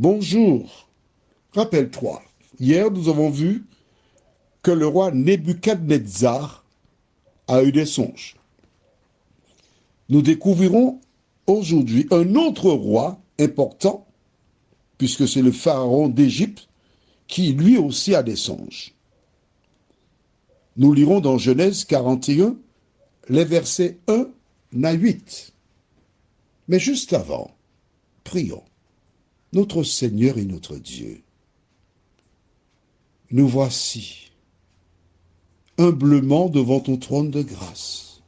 Bonjour. Rappelle-toi, hier nous avons vu que le roi Nebuchadnezzar a eu des songes. Nous découvrirons aujourd'hui un autre roi important, puisque c'est le pharaon d'Égypte, qui lui aussi a des songes. Nous lirons dans Genèse 41, les versets 1 à 8. Mais juste avant, prions. Notre Seigneur et notre Dieu, nous voici humblement devant ton trône de grâce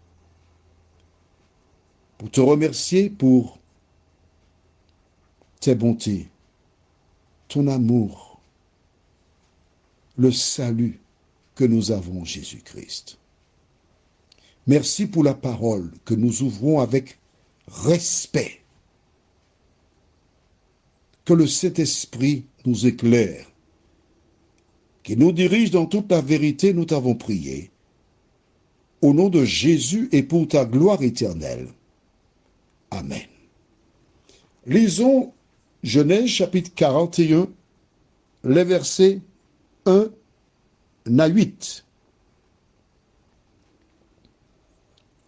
pour te remercier pour tes bontés, ton amour, le salut que nous avons en Jésus-Christ. Merci pour la parole que nous ouvrons avec respect. Que le Saint-Esprit nous éclaire, qui nous dirige dans toute la vérité, nous t'avons prié. Au nom de Jésus et pour ta gloire éternelle. Amen. Lisons Genèse chapitre 41, les versets 1 à 8.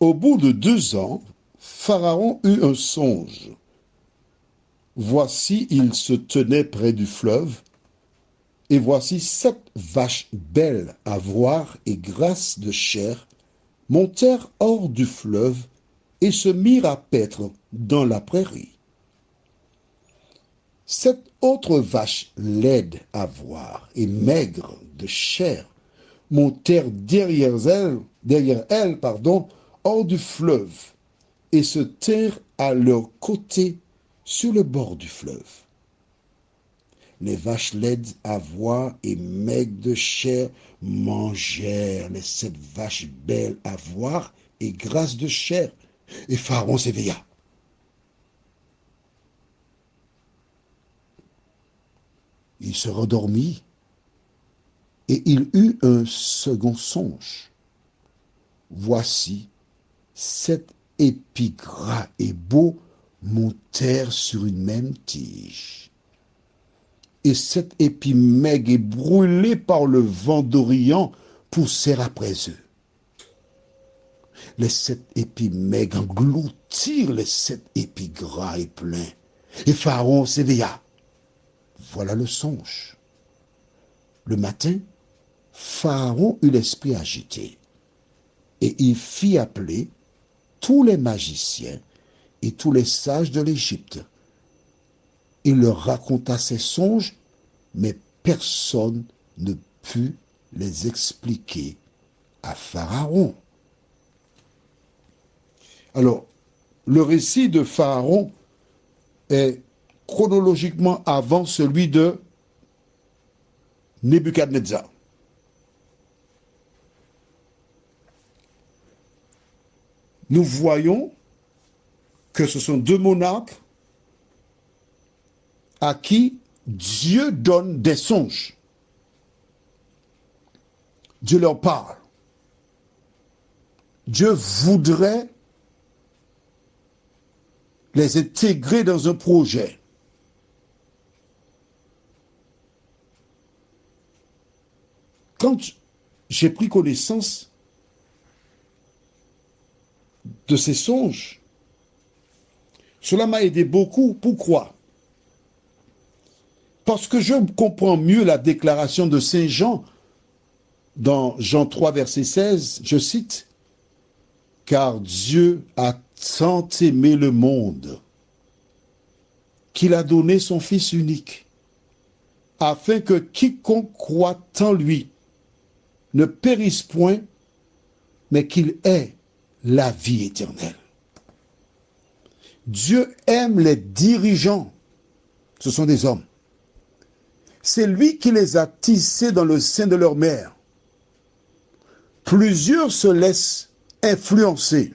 Au bout de 2 ans, Pharaon eut un songe. Voici, il se tenait près du fleuve, et voici 7 vaches belles à voir et grasses de chair montèrent hors du fleuve et se mirent à paître dans la prairie. 7 autres vaches laides à voir et maigres de chair montèrent derrière elles, hors du fleuve et se tinrent à leur côté sur le bord du fleuve. Les vaches laides à voir et maigres de chair mangèrent les 7 vaches belles à voir et grasses de chair. Et Pharaon s'éveilla. Il se rendormit et il eut un second songe. Voici, 7 épis gras et beaux montèrent sur une même tige. Et 7 épis maigres et brûlés par le vent d'Orient poussèrent après eux. Les 7 épis maigres engloutirent les 7 épis gras et pleins. Et Pharaon s'éveilla. Voilà le songe. Le matin, Pharaon eut l'esprit agité. Et il fit appeler tous les magiciens et tous les sages de l'Égypte. Il leur raconta ses songes, mais personne ne put les expliquer à Pharaon. Alors, le récit de Pharaon est chronologiquement avant celui de Nebuchadnezzar. Nous voyons que ce sont 2 monarques à qui Dieu donne des songes. Dieu leur parle. Dieu voudrait les intégrer dans un projet. Quand j'ai pris connaissance de ces songes, cela m'a aidé beaucoup. Pourquoi? Parce que je comprends mieux la déclaration de Saint Jean dans Jean 3, verset 16, je cite, « Car Dieu a tant aimé le monde qu'il a donné son Fils unique, afin que quiconque croit en lui ne périsse point, mais qu'il ait la vie éternelle. » Dieu aime les dirigeants. Ce sont des hommes. C'est lui qui les a tissés dans le sein de leur mère. Plusieurs se laissent influencer,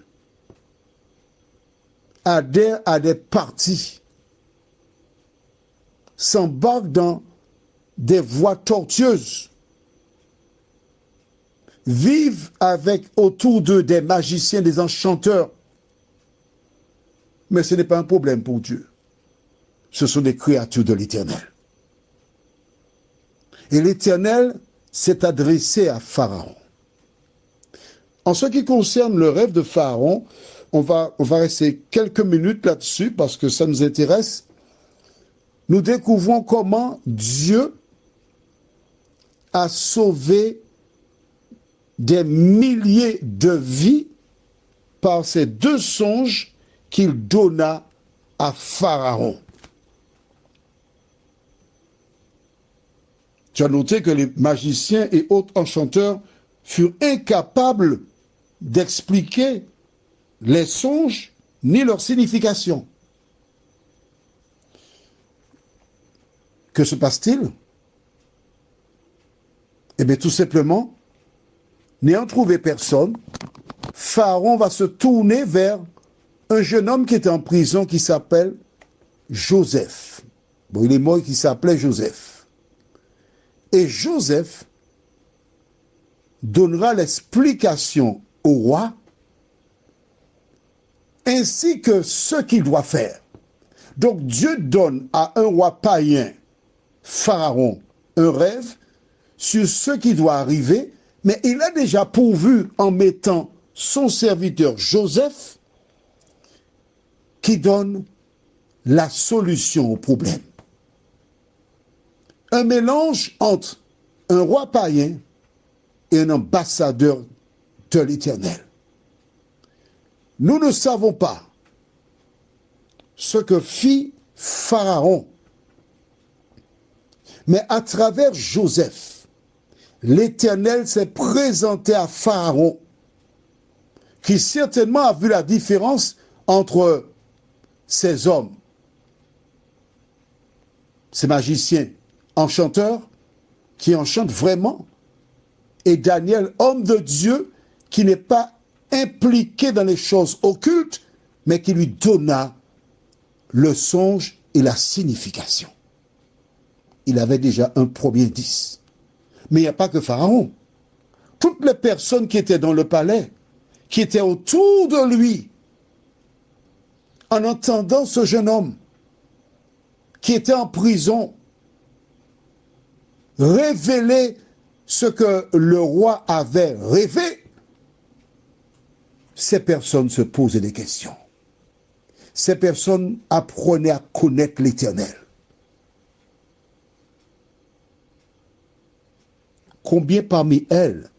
adhèrent à des partis, s'embarquent dans des voies tortueuses, vivent avec autour d'eux des magiciens, des enchanteurs. Mais ce n'est pas un problème pour Dieu. ce sont des créatures de l'Éternel. Et l'Éternel s'est adressé à Pharaon. En ce qui concerne le rêve de Pharaon, on va rester quelques minutes là-dessus parce que ça nous intéresse. Nous découvrons comment Dieu a sauvé des milliers de vies par ces deux songes qu'il donna à Pharaon. Tu as noté que les magiciens et autres enchanteurs furent incapables d'expliquer les songes ni leur signification. Que se passe-t-il? Eh bien, tout simplement, n'ayant trouvé personne, Pharaon va se tourner vers un jeune homme qui était en prison qui s'appelle Joseph. Bon, il est mort, qui s'appelait Joseph. Et Joseph donnera l'explication au roi ainsi que ce qu'il doit faire. Donc Dieu donne à un roi païen, Pharaon, un rêve sur ce qui doit arriver, mais il a déjà pourvu en mettant son serviteur Joseph qui donne la solution au problème. Un mélange entre un roi païen et un ambassadeur de l'Éternel. Nous ne savons pas ce que fit Pharaon, mais à travers Joseph, l'Éternel s'est présenté à Pharaon, qui certainement a vu la différence entre ces hommes, ces magiciens, enchanteurs, qui enchantent vraiment, et Daniel, homme de Dieu, qui n'est pas impliqué dans les choses occultes, mais qui lui donna le songe et la signification. Il avait déjà un premier indice. Mais il n'y a pas que Pharaon. Toutes les personnes qui étaient dans le palais, qui étaient autour de lui, en entendant ce jeune homme qui était en prison, révéler ce que le roi avait rêvé, ces personnes se posaient des questions. Ces personnes apprenaient à connaître l'Éternel. Combien parmi elles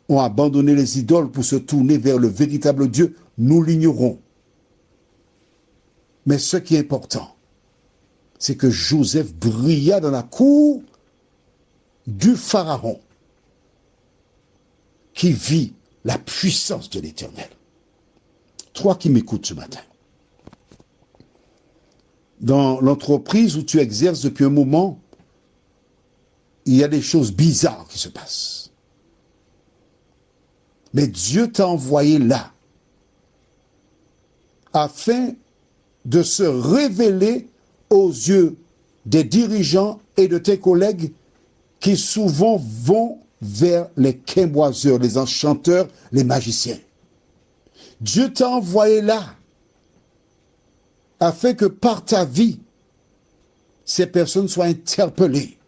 ont abandonné les idoles pour se tourner vers le véritable Dieu? Nous l'ignorons. Mais ce qui est important, c'est que Joseph brilla dans la cour du Pharaon, qui vit la puissance de l'Éternel. Toi qui m'écoutes ce matin, dans l'entreprise où tu exerces depuis un moment, il y a des choses bizarres qui se passent. Mais Dieu t'a envoyé là afin de se révéler aux yeux des dirigeants et de tes collègues qui souvent vont vers les quémoiseurs, les enchanteurs, les magiciens. Dieu t'a envoyé là afin que par ta vie, ces personnes soient interpellées.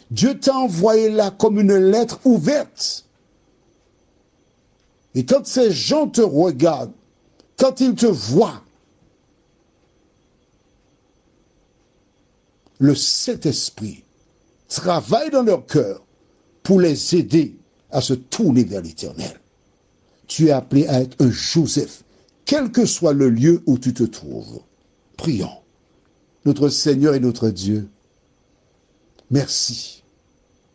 Dieu t'a envoyé là comme une lettre ouverte. Et quand ces gens te regardent, quand ils te voient, le Saint-Esprit travaille dans leur cœur pour les aider à se tourner vers l'Éternel. Tu es appelé à être un Joseph, quel que soit le lieu où tu te trouves. Prions. Notre Seigneur et notre Dieu, merci.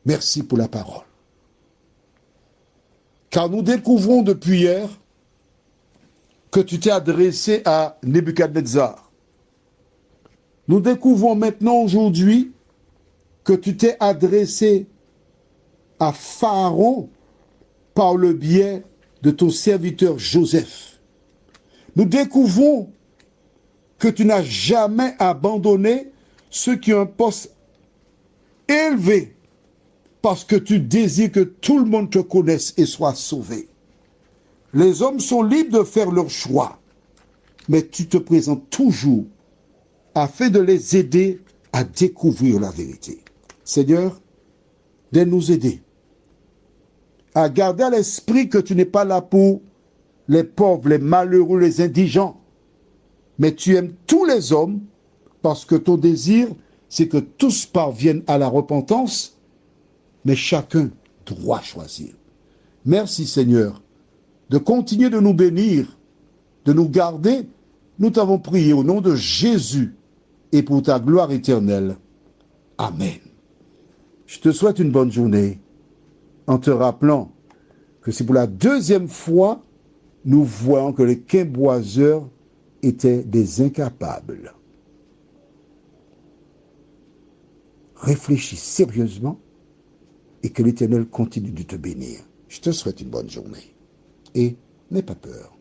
Merci pour la parole. Car nous découvrons depuis hier que tu t'es adressé à Nebuchadnezzar. Nous découvrons maintenant aujourd'hui que tu t'es adressé à Pharaon par le biais de ton serviteur Joseph. Nous découvrons que tu n'as jamais abandonné ceux qui ont un poste élevé parce que tu désires que tout le monde te connaisse et soit sauvé. Les hommes sont libres de faire leur choix, mais tu te présentes toujours afin de les aider à découvrir la vérité. Seigneur, de nous aider à garder à l'esprit que tu n'es pas là pour les pauvres, les malheureux, les indigents, mais tu aimes tous les hommes parce que ton désir, c'est que tous parviennent à la repentance, mais chacun doit choisir. Merci Seigneur de continuer de nous bénir, de nous garder. Nous t'avons prié au nom de Jésus et pour ta gloire éternelle. Amen. Je te souhaite une bonne journée en te rappelant que c'est pour la deuxième fois nous voyons que les quimboiseurs étaient des incapables. Réfléchis sérieusement et que l'Éternel continue de te bénir. Je te souhaite une bonne journée et n'aie pas peur.